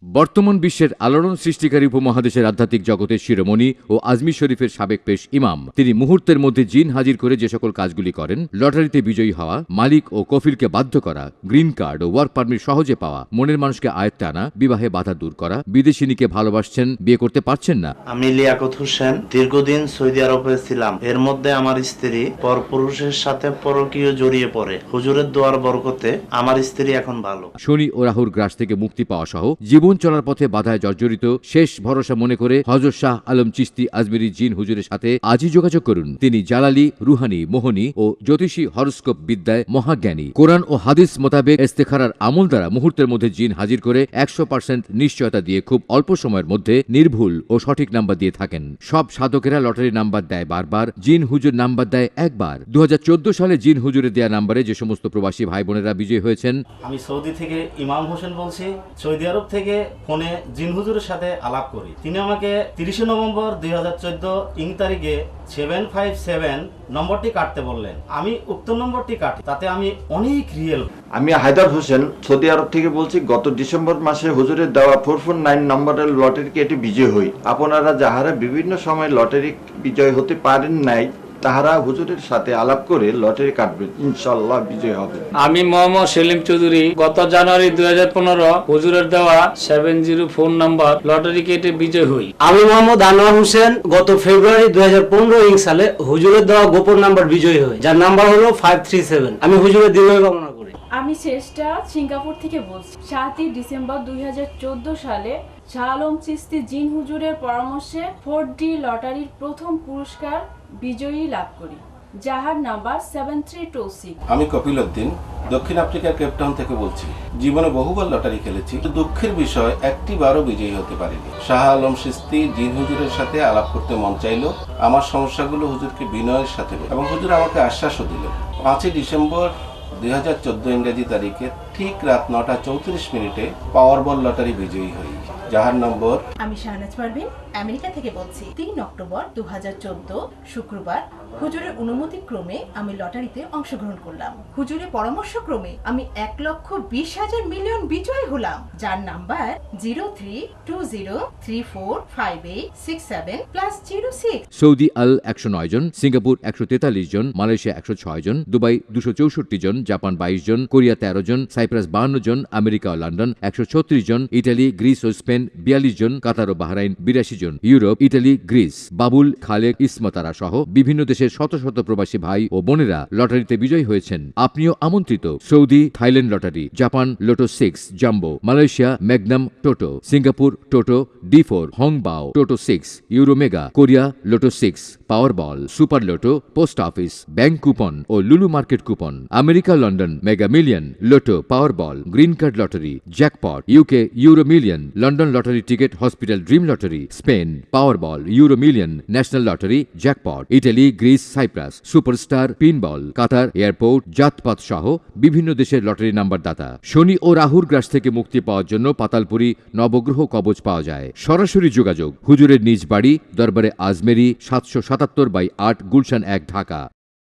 বর্তমান বিশ্বের আলোড়ন সৃষ্টিকারী উপমহাদেশের আধ্যাত্মিক জগতের শিরোমণি ও আজমির শরীফের সাবেক পেশ ইমাম, তিনি মুহূর্তের মধ্যে জিন হাজির করে যে সকল কাজগুলি করেন, লটারিতে বিজয়ী হওয়া, মালিক ও কফিলকে বাধ্য করা, গ্রিন কার্ড ও ওয়ার্ক পারমিট সহজে পাওয়া, মনের মানুষকে আয়ত্তে আনা, বিবাহে বাধা দূর করা, বিদেশিনীকে ভালোবাসছেন, বিয়ে করতে পারছেন না। আমি লিয়াকত হোসেন দীর্ঘদিন সৌদি আরবে ছিলাম। এর মধ্যে আমার স্ত্রী পরপুরুষের সাথে পরকীয় জড়িয়ে পড়ে। হুজুরের দোয়ার বরকতে আমার স্ত্রী এখন ভালো। শনি ও রাহুর গ্রাস থেকে মুক্তি পাওয়া সহ জীবন চলার পথে বাধায় জর্জরিত শেষ ভরসা মনে করে হযরত শাহ আলম চিশতি আজমেরী জিন হুজুরের সাথে আজই যোগাযোগ করুন। তিনি জালালি, রুহানি, মোহনী ও জ্যোতিষী হরস্কোপ বিদ্যায় মহাজ্ঞানী। কোরআন ও হাদিস মোতাবেক ইস্তেখারার আমল দ্বারা মুহূর্তের মধ্যে জিন হাজির করে 100% নিশ্চয়তা দিয়ে খুব অল্প সময়ের মধ্যে নির্ভুল ও সঠিক নাম্বার দিয়ে থাকেন। সব সাধকেরা লটারি নাম্বার দেয় বারবার, জিন হুজুর নাম্বার দেয় একবার। 2014 সালে জিন হুজুরের দেয়া নাম্বারে যে সমস্ত প্রবাসী ভাই বোনেরা বিজয়ী হয়েছেন। আমি সৌদি থেকে ইমাম হোসেন বলছি। সৌদি আরব থেকে ফোনে জিন হুজুরের সাথে আলাপ করি। তিনি আমাকে 30 নভেম্বর 2014 ইং তারিখে 757 নম্বরটি কাটতে বললেন। আমি উক্ত নম্বরটি কাটি, তাতে আমি অনেক রিয়েল। আমি হায়দার হোসেন সৌদি আরব থেকে বলছি। গত ডিসেম্বর মাসে হুজুরের দেওয়া 449 নম্বরের লটারি কেটে বিজয় হই। আপনারা যাহারা বিভিন্ন সময় লটারি বিজয় হতে পারেন নাই, তাহারা হুজুরের সাথে আলাপ করে লটারি কাটবেন, ইনশাআল্লাহ বিজয় হবে। আমি মোহাম্মদ সেলিম চৌধুরী গত জানুয়ারি 2015 হুজুরের দেওয়া 704 নাম্বার লটারি কেটে বিজয় হই। আমি মোহাম্মদ আনোয়ার হোসেন গত ফেব্রুয়ারি 2015 সালে হুজুরের দেওয়া গোপন নাম্বার বিজয়ী হই, যার নাম্বার হলো 537। আমি হুজুরের দীর্ঘায়ু কামনা করি। আমি চেষ্টা সিঙ্গাপুর থেকে বলছি। 7 ডিসেম্বর 2014 সালে শাহ আলম চিশতি জিন হুজুরের পরামর্শে 4D লটারির প্রথম পুরস্কার বিজয়ী লাভ করি, যাহার নাম্বার 7326। আমি কপিল উদ্দিন দক্ষিণ আফ্রিকার কেপটাউন থেকে বলছি। জীবনে বহুবার লটারি খেলেছি, দুঃখের বিষয় একটিবারও বিজয়ী হতে পারিনি। শাহ আলম চিশতি জিন হুজুরের সাথে আলাপ করতে মন চাইলো। আমার সমস্যাগুলো হুজুরকে বিনয়ের সাথে এবং হুজুর আমাকে আশ্বাসও দিল। 5 ডিসেম্বর 2014 ইংরেজি তারিখে ঠিক রাত 9:34 পাওয়ার বল লটারি বিজয়ী হই, যাহার নম্বর। আমি শাহনাজ পারভিন আমেরিকা থেকে বলছি। 3 অক্টোবর 2014 শুক্রবার হুজুরের অনুমতি ক্রমে আমি লটারিতে অংশগ্রহণ করলাম। হুজুরের পরামর্শ ক্রমে আমি 1,20,000,000,000 বিজয়ী হলাম, যার নাম্বার 0320345867+06। সৌদি আল 109 জন, সিঙ্গাপুর 143 জন, মালয়েশিয়া 106 জন, দুবাই 264 জন, জাপান 22 জন, কোরিয়া 13 জন, সাইপ্রাস 52 জন, আমেরিকা ও লন্ডন 136 জন, ইটালি, গ্রিস ও স্পেন 42 জন, কাতার ও বাহরাইন 82 জন, Europe, Italy, Greece, Babul, Khalek, Ismatara সহ বিভিন্ন দেশের শত শত প্রবাসী ভাই ও বোনেরা লটারিতে বিজয়ী হয়েছেন। আপনিও আমন্ত্রিত। Saudi Thailand lottery, Japan Lotto 6 jumbo, Malaysia Magnum Toto, Singapore Toto D4, Hongbao Toto 6, Euro mega, Korea Lotto 6, power ball, super Lotto, post office, bank coupon ও Lulu market coupon, America London mega million, Lotto, power ball, green card lottery, jackpot, UK Euro million, London lottery ticket, hospital dream lottery, Spain power ball, Euro million, national lottery, jackpot, Italy, Greece, Cyprus, superstar, pinball, কাতার, airport, জাতপাত সহ বিভিন্ন দেশের lottery number দাতা। শনি ও রাহুর গ্রাস থেকে মুক্তি পাওয়ার জন্য পাতালপুরি নবগ্রহ কবচ পাওয়া যায়। সরাসরি যোগাযোগ হুজুরের নিজ বাড়ি, দরবারে আজমেরি, 777/8 গুলশান 1, ঢাকা।